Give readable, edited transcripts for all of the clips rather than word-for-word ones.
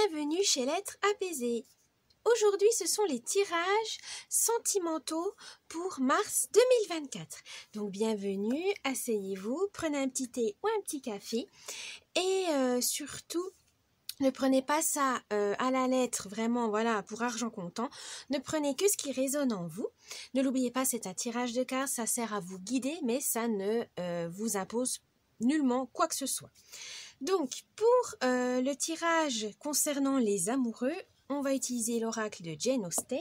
Bienvenue chez l'être apaisé. Aujourd'hui, ce sont les tirages sentimentaux pour mars 2024. Donc, bienvenue, asseyez-vous, prenez un petit thé ou un petit café et surtout, ne prenez pas ça à la lettre, vraiment, voilà, pour argent comptant. Ne prenez que ce qui résonne en vous. Ne l'oubliez pas, c'est un tirage de cartes, ça sert à vous guider, mais ça ne vous impose nullement quoi que ce soit. Donc, pour le tirage concernant les amoureux, on va utiliser l'oracle de Jane Austen.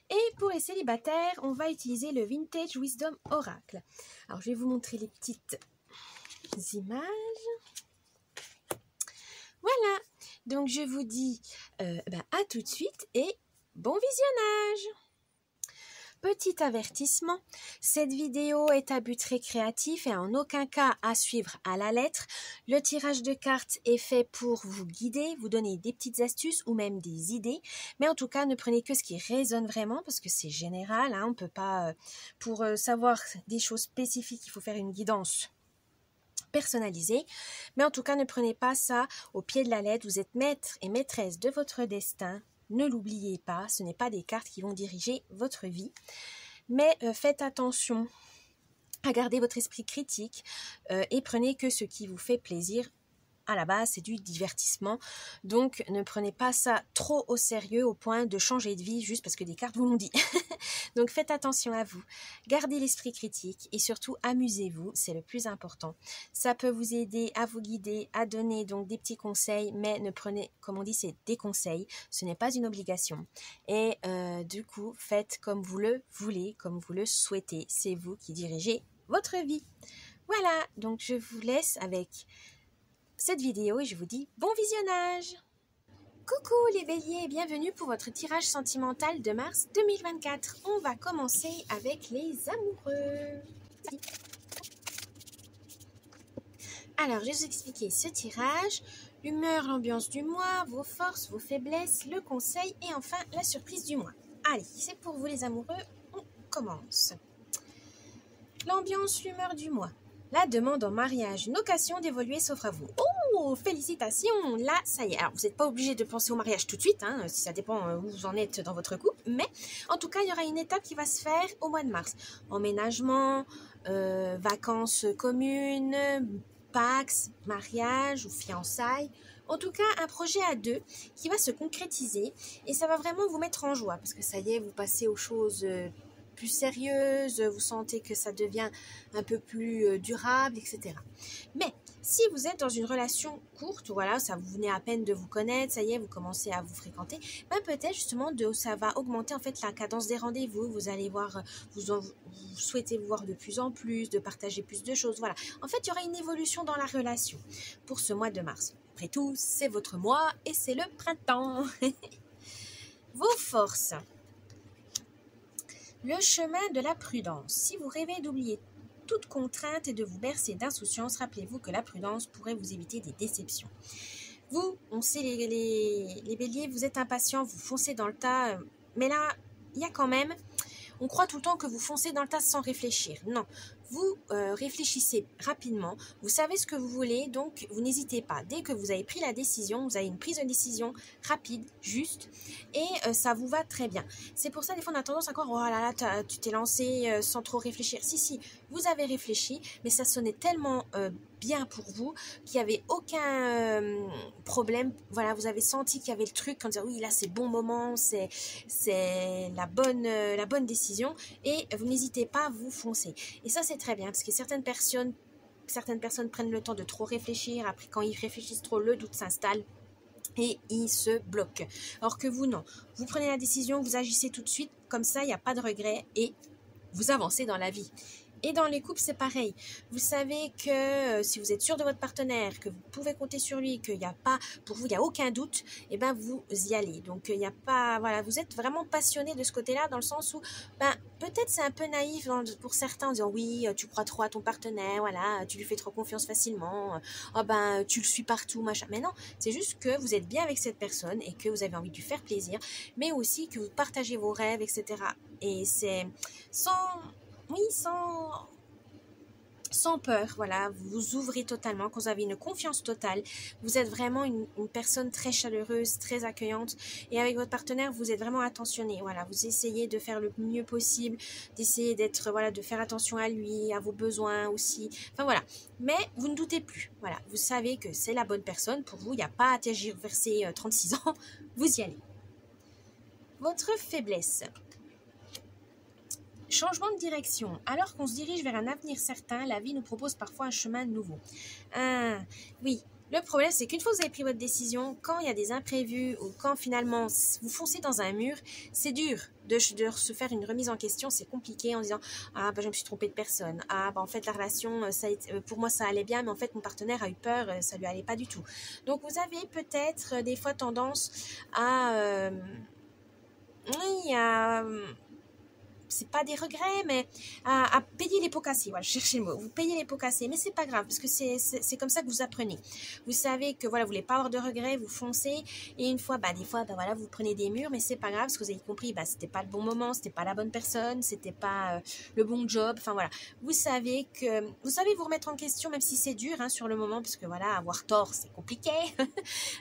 Et pour les célibataires, on va utiliser le Vintage Wisdom Oracle. Alors, je vais vous montrer les petites images. Voilà. Donc, je vous dis à tout de suite et bon visionnage. Petit avertissement, cette vidéo est à but récréatif et en aucun cas à suivre à la lettre. Le tirage de cartes est fait pour vous guider, vous donner des petites astuces ou même des idées. Mais en tout cas, ne prenez que ce qui résonne vraiment parce que c'est général. On ne peut pas, pour savoir des choses spécifiques, il faut faire une guidance personnalisée. Mais en tout cas, ne prenez pas ça au pied de la lettre. Vous êtes maître et maîtresse de votre destin. Ne l'oubliez pas, ce n'est pas des cartes qui vont diriger votre vie. Mais faites attention à garder votre esprit critique et prenez que ce qui vous fait plaisir. À la base, c'est du divertissement. Donc, ne prenez pas ça trop au sérieux au point de changer de vie juste parce que des cartes vous l'ont dit. Donc, faites attention à vous. Gardez l'esprit critique et surtout, amusez-vous. C'est le plus important. Ça peut vous aider à vous guider, à donner donc des petits conseils, mais ne prenez, comme on dit, c'est des conseils. Ce n'est pas une obligation. Et du coup, faites comme vous le voulez, comme vous le souhaitez. C'est vous qui dirigez votre vie. Voilà, donc je vous laisse avec cette vidéo et je vous dis bon visionnage. Coucou les béliers, bienvenue pour votre tirage sentimental de mars 2024. On va commencer avec les amoureux. Alors, je vais vous expliquer ce tirage, l'humeur, l'ambiance du mois, vos forces, vos faiblesses, le conseil et enfin la surprise du mois. Allez, c'est pour vous les amoureux, on commence. L'ambiance, l'humeur du mois. La demande en mariage, une occasion d'évoluer s'offre à vous. Oh, félicitations! Là, ça y est. Alors, vous n'êtes pas obligé de penser au mariage tout de suite, si ça dépend où vous en êtes dans votre couple. Mais, en tout cas, il y aura une étape qui va se faire au mois de mars. Emménagement, vacances communes, Pax, mariage ou fiançailles. En tout cas, un projet à deux qui va se concrétiser et ça va vraiment vous mettre en joie parce que ça y est, vous passez aux choses plus sérieuse, vous sentez que ça devient un peu plus durable, etc. Mais si vous êtes dans une relation courte, voilà, ça vous venez à peine de vous connaître, ça y est, vous commencez à vous fréquenter, peut-être justement ça va augmenter en fait la cadence des rendez-vous, vous allez voir, vous souhaitez vous voir de plus en plus, de partager plus de choses, voilà. En fait, il y aura une évolution dans la relation pour ce mois de mars. Après tout, c'est votre mois et c'est le printemps. Vos forces. Le chemin de la prudence. Si vous rêvez d'oublier toute contrainte et de vous bercer d'insouciance, rappelez-vous que la prudence pourrait vous éviter des déceptions. Vous, on sait les béliers, vous êtes impatients, vous foncez dans le tas, mais là, il y a quand même... On croit tout le temps que vous foncez dans le tas sans réfléchir. Non, vous réfléchissez rapidement, vous savez ce que vous voulez, donc vous n'hésitez pas. Dès que vous avez pris la décision, vous avez une prise de décision rapide, juste, et ça vous va très bien. C'est pour ça, des fois, on a tendance à croire, oh là là, tu t'es lancé sans trop réfléchir. Si, vous avez réfléchi, mais ça sonnait tellement bien pour vous qu'il n'y avait aucun problème. Voilà, vous avez senti qu'il y avait le truc, en disant, oui, là, c'est bon moment, c'est la bonne décision, et vous n'hésitez pas à vous foncer. Et ça, c'est très bien, parce que certaines personnes prennent le temps de trop réfléchir, après quand ils réfléchissent trop, le doute s'installe et ils se bloquent. Alors que vous, non. Vous prenez la décision, vous agissez tout de suite, comme ça, il n'y a pas de regret et vous avancez dans la vie. Et dans les couples, c'est pareil. Vous savez que si vous êtes sûr de votre partenaire, que vous pouvez compter sur lui, qu'il n'y a pas, pour vous, il n'y a aucun doute, et vous y allez. Donc, il n'y a pas, voilà, vous êtes vraiment passionné de ce côté-là, dans le sens où, peut-être c'est un peu naïf pour certains en disant, oui, tu crois trop à ton partenaire, voilà, tu lui fais trop confiance facilement, tu le suis partout, machin. Mais non, c'est juste que vous êtes bien avec cette personne et que vous avez envie de lui faire plaisir, mais aussi que vous partagez vos rêves, etc. Et c'est sans sans peur, voilà, vous vous ouvrez totalement, quand vous avez une confiance totale, vous êtes vraiment une personne très chaleureuse, très accueillante, et avec votre partenaire, vous êtes vraiment attentionné, voilà, vous essayez de faire le mieux possible, d'essayer d'être, voilà, de faire attention à lui, à vos besoins aussi, enfin voilà, mais vous ne doutez plus, voilà, vous savez que c'est la bonne personne pour vous, il n'y a pas à tergiverser 36 ans, vous y allez. Votre faiblesse. Changement de direction. Alors qu'on se dirige vers un avenir certain, la vie nous propose parfois un chemin nouveau. Oui, le problème c'est qu'une fois que vous avez pris votre décision, quand il y a des imprévus ou quand finalement vous foncez dans un mur, c'est dur de se faire une remise en question, c'est compliqué en disant « Ah, bah, je me suis trompée de personne. Ah, bah, en fait, la relation, pour moi, ça allait bien, mais en fait, mon partenaire a eu peur, ça lui allait pas du tout. » Donc, vous avez peut-être des fois tendance à... c'est pas des regrets, mais à payer les pots cassés. Voilà, je cherchais le mot. Vous payez les pots cassés, mais c'est pas grave, parce que c'est comme ça que vous apprenez. Vous savez que voilà, vous voulez pas avoir de regrets, vous foncez, et une fois, des fois, voilà, vous prenez des murs, mais c'est pas grave, parce que vous avez compris, c'était pas le bon moment, c'était pas la bonne personne, c'était pas le bon job, enfin voilà. Vous savez vous remettre en question, même si c'est dur, hein, sur le moment, parce que voilà, avoir tort, c'est compliqué.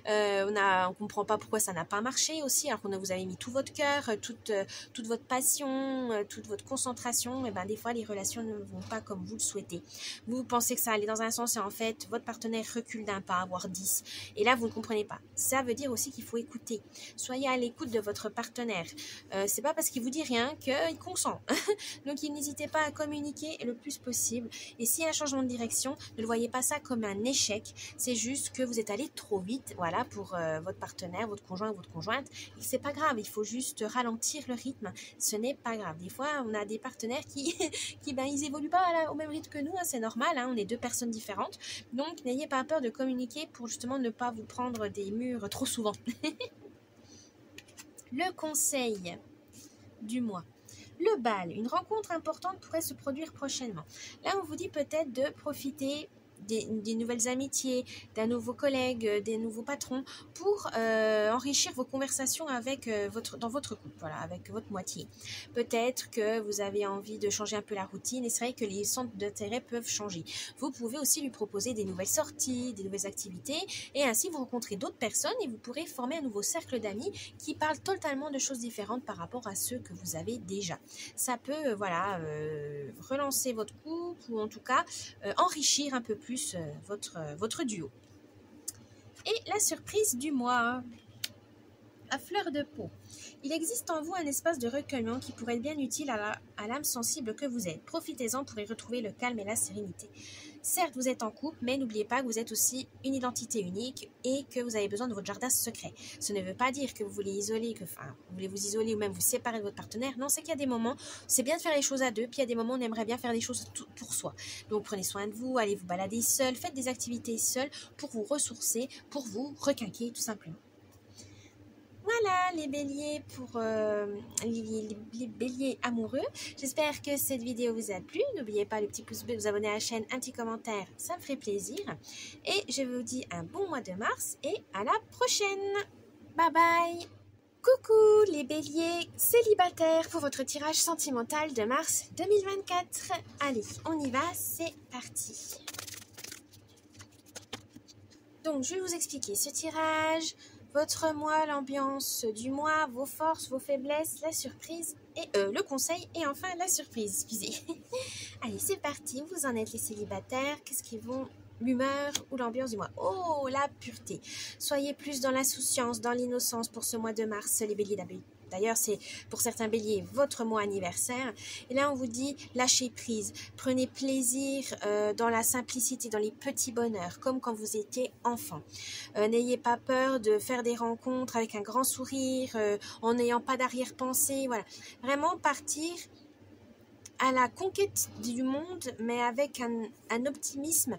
On comprend pas pourquoi ça n'a pas marché aussi, alors qu'on vous avez mis tout votre cœur, toute votre passion, toute votre concentration, et des fois les relations ne vont pas comme vous le souhaitez. Vous pensez que ça allait dans un sens et en fait votre partenaire recule d'un pas, voire 10. Et là vous ne comprenez pas. Ça veut dire aussi qu'il faut écouter. Soyez à l'écoute de votre partenaire. C'est pas parce qu'il vous dit rien qu'il consent. Donc n'hésitez pas à communiquer le plus possible. Et s'il y a un changement de direction, ne le voyez pas ça comme un échec. C'est juste que vous êtes allé trop vite, voilà, pour votre partenaire, votre conjoint ou votre conjointe. Et c'est pas grave, il faut juste ralentir le rythme. Ce n'est pas grave. Des fois, on a des partenaires qui ils évoluent pas au même rythme que nous, hein, c'est normal, hein, on est deux personnes différentes. Donc, n'ayez pas peur de communiquer pour justement ne pas vous prendre des murs trop souvent. Le conseil du mois. Le bal, une rencontre importante pourrait se produire prochainement. Là, on vous dit peut-être de profiter des nouvelles amitiés, d'un nouveau collègue, des nouveaux patrons pour enrichir vos conversations avec dans votre couple, voilà, avec votre moitié. Peut-être que vous avez envie de changer un peu la routine et c'est vrai que les centres d'intérêt peuvent changer. Vous pouvez aussi lui proposer des nouvelles sorties, des nouvelles activités et ainsi vous rencontrez d'autres personnes et vous pourrez former un nouveau cercle d'amis qui parlent totalement de choses différentes par rapport à ceux que vous avez déjà. Ça peut relancer votre couple ou en tout cas enrichir un peu plus votre duo. Et la surprise du mois, à fleur de peau. Il existe en vous un espace de recueillement qui pourrait être bien utile à l'âme sensible que vous êtes. Profitez-en pour y retrouver le calme et la sérénité. Certes, vous êtes en couple, mais n'oubliez pas que vous êtes aussi une identité unique et que vous avez besoin de votre jardin secret. Ce ne veut pas dire que vous voulez vous voulez vous isoler ou même vous séparer de votre partenaire. Non, c'est qu'il y a des moments, c'est bien de faire les choses à deux, puis il y a des moments où on aimerait bien faire des choses pour soi. Donc prenez soin de vous, allez vous balader seul, faites des activités seul pour vous ressourcer, pour vous requinquer tout simplement. Voilà les béliers pour les béliers amoureux. J'espère que cette vidéo vous a plu. N'oubliez pas le petit pouce bleu, vous abonner à la chaîne, un petit commentaire, ça me ferait plaisir. Et je vous dis un bon mois de mars et à la prochaine. Bye bye. Coucou les béliers célibataires pour votre tirage sentimental de mars 2024. Allez, on y va, c'est parti. Donc je vais vous expliquer ce tirage. Votre mois, l'ambiance du mois, vos forces, vos faiblesses, la surprise et le conseil et enfin la surprise, excusez. Allez, c'est parti, vous en êtes les célibataires, qu'est-ce qui vont l'humeur ou l'ambiance du mois? Oh, la pureté. Soyez plus dans l'insouciance, dans l'innocence pour ce mois de mars, les béliers d'abeilles. D'ailleurs, c'est pour certains béliers votre mois anniversaire. Et là, on vous dit lâchez prise. Prenez plaisir dans la simplicité, dans les petits bonheurs, comme quand vous étiez enfant. N'ayez pas peur de faire des rencontres avec un grand sourire, en n'ayant pas d'arrière-pensée. Voilà. Vraiment partir à la conquête du monde, mais avec un optimisme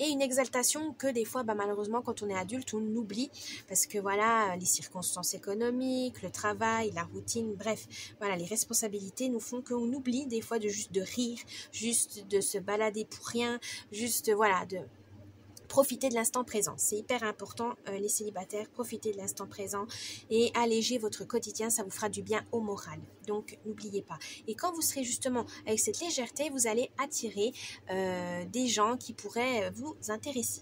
et une exaltation que des fois, malheureusement, quand on est adulte, on oublie parce que voilà, les circonstances économiques, le travail, la routine, bref, voilà, les responsabilités nous font qu'on oublie des fois de juste de rire, juste de se balader pour rien, juste voilà, de profitez de l'instant présent. C'est hyper important, les célibataires, profitez de l'instant présent et allégez votre quotidien, ça vous fera du bien au moral. Donc, n'oubliez pas. Et quand vous serez justement avec cette légèreté, vous allez attirer des gens qui pourraient vous intéresser.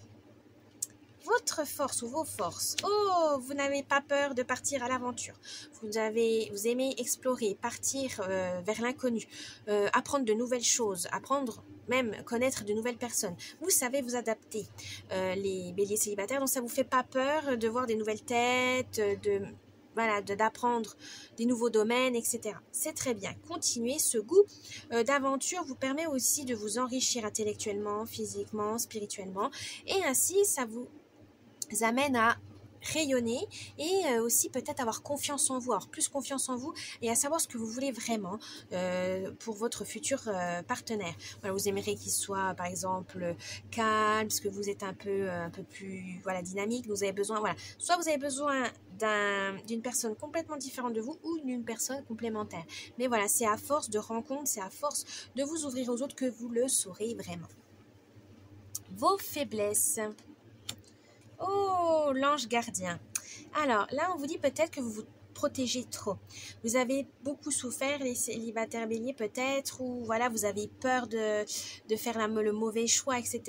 Votre force ou vos forces. Oh, vous n'avez pas peur de partir à l'aventure. Vous aimez explorer, partir vers l'inconnu, apprendre de nouvelles choses, apprendre même connaître de nouvelles personnes. Vous savez vous adapter, les béliers célibataires, donc ça vous fait pas peur de voir des nouvelles têtes, d'apprendre des nouveaux domaines, etc. C'est très bien. Continuez. Ce goût d'aventure vous permet aussi de vous enrichir intellectuellement, physiquement, spirituellement, et ainsi ça vous amène à rayonner et aussi peut-être avoir confiance en vous, avoir plus confiance en vous et à savoir ce que vous voulez vraiment pour votre futur partenaire. Voilà, vous aimeriez qu'il soit par exemple calme, parce que vous êtes un peu plus dynamique, vous avez besoin, soit vous avez besoin d'une personne complètement différente de vous ou d'une personne complémentaire. Mais voilà, c'est à force de rencontres, c'est à force de vous ouvrir aux autres que vous le saurez vraiment. Vos faiblesses. Oh, l'ange gardien. Alors là, on vous dit peut-être que vous vous protégez trop. Vous avez beaucoup souffert, les célibataires béliers peut-être, ou voilà, vous avez peur de faire le mauvais choix, etc.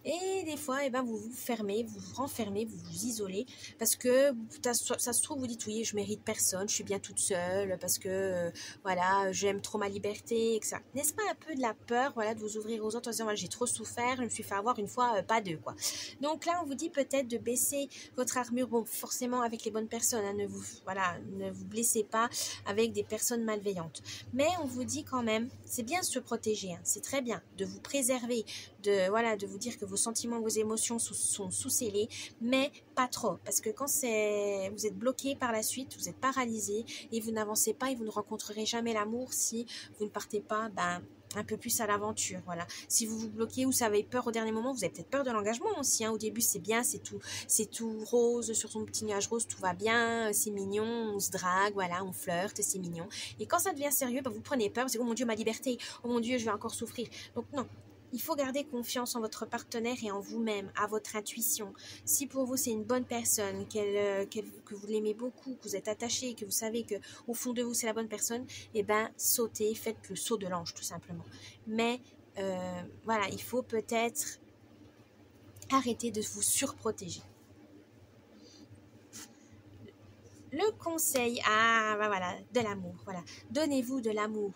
Et des fois, vous vous fermez, vous vous renfermez, vous vous isolez, parce que ça se trouve, vous dites oui, je mérite personne, je suis bien toute seule, parce que j'aime trop ma liberté, etc. N'est-ce pas un peu de la peur, de vous ouvrir aux autres en disant j'ai trop souffert, je me suis fait avoir une fois, pas deux, quoi. Donc là, on vous dit peut-être de baisser votre armure, bon, forcément avec les bonnes personnes, hein, ne vous blessez pas avec des personnes malveillantes. Mais on vous dit quand même, c'est bien de se protéger, hein, c'est très bien de vous préserver, de vous dire que vos sentiments, vos émotions sont sous-scellés, mais pas trop. Parce que quand vous êtes bloqué par la suite, vous êtes paralysé et vous n'avancez pas et vous ne rencontrerez jamais l'amour si vous ne partez pas, un peu plus à l'aventure, voilà. Si vous vous bloquez ou ça avez peur au dernier moment, vous avez peut-être peur de l'engagement aussi, hein. Au début, c'est bien, c'est tout rose, sur son petit nuage rose, tout va bien, c'est mignon, on se drague, on flirte, c'est mignon. Et quand ça devient sérieux, vous prenez peur, vous dites, oh mon Dieu, ma liberté, oh mon Dieu, je vais encore souffrir. Donc non, il faut garder confiance en votre partenaire et en vous-même, à votre intuition. Si pour vous c'est une bonne personne, que vous l'aimez beaucoup, que vous êtes attaché, que vous savez que au fond de vous c'est la bonne personne, sautez, faites le saut de l'ange tout simplement. Mais il faut peut-être arrêter de vous surprotéger. Le conseil, de l'amour, donnez-vous de l'amour.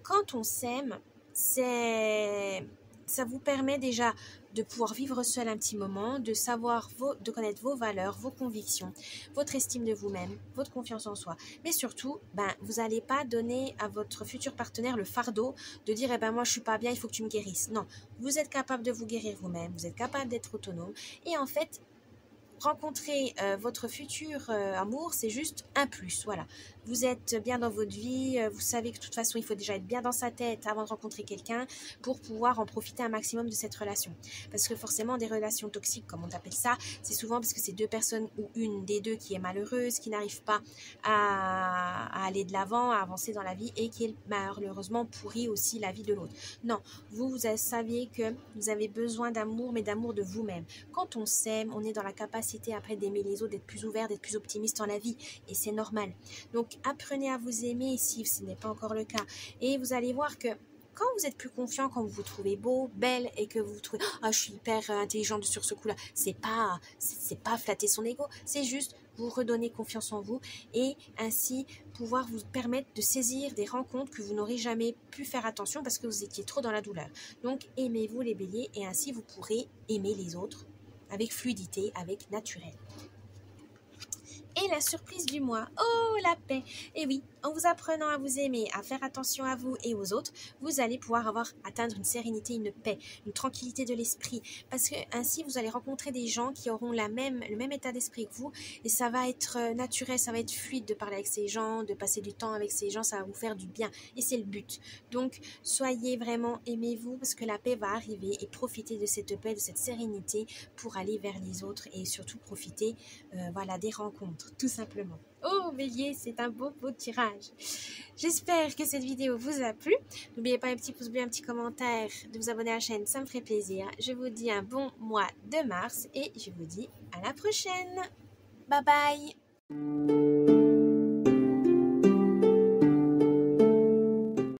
Quand on s'aime, ça vous permet déjà de pouvoir vivre seul un petit moment, de connaître vos valeurs, vos convictions, votre estime de vous-même, votre confiance en soi. Mais surtout, vous n'allez pas donner à votre futur partenaire le fardeau de dire moi je suis pas bien, il faut que tu me guérisses. Non, vous êtes capable de vous guérir vous-même, vous êtes capable d'être autonome et en fait, rencontrer votre futur amour, c'est juste un plus, voilà. Vous êtes bien dans votre vie, vous savez que de toute façon, il faut déjà être bien dans sa tête avant de rencontrer quelqu'un pour pouvoir en profiter un maximum de cette relation. Parce que forcément, des relations toxiques, comme on appelle ça, c'est souvent parce que c'est deux personnes ou une des deux qui est malheureuse, qui n'arrive pas à aller de l'avant, à avancer dans la vie et qui malheureusement pourrit aussi la vie de l'autre. Non, vous saviez que vous avez besoin d'amour, mais d'amour de vous-même. Quand on s'aime, on est dans la capacité après d'aimer les autres, d'être plus ouvert, d'être plus optimiste dans la vie et c'est normal. Donc apprenez à vous aimer si ce n'est pas encore le cas et vous allez voir que quand vous êtes plus confiant, quand vous vous trouvez beau, belle et que vous vous trouvez je suis hyper intelligente sur ce coup-là, c'est pas flatter son ego, c'est juste vous redonner confiance en vous et ainsi pouvoir vous permettre de saisir des rencontres que vous n'aurez jamais pu faire attention parce que vous étiez trop dans la douleur. Donc aimez-vous les béliers et ainsi vous pourrez aimer les autres avec fluidité, avec naturel. Et la surprise du mois, oh la paix! Et oui, en vous apprenant à vous aimer, à faire attention à vous et aux autres, vous allez pouvoir atteindre une sérénité, une paix, une tranquillité de l'esprit. Parce que ainsi, vous allez rencontrer des gens qui auront le même état d'esprit que vous. Et ça va être naturel, ça va être fluide de parler avec ces gens, de passer du temps avec ces gens, ça va vous faire du bien. Et c'est le but. Donc, soyez vraiment, aimez-vous parce que la paix va arriver et profitez de cette paix, de cette sérénité pour aller vers les autres et surtout profiter des rencontres. Tout simplement. Oh Bélier, c'est un beau tirage. J'espère que cette vidéo vous a plu. N'oubliez pas un petit pouce bleu, un petit commentaire, de vous abonner à la chaîne, ça me ferait plaisir. Je vous dis un bon mois de mars et je vous dis à la prochaine. Bye bye.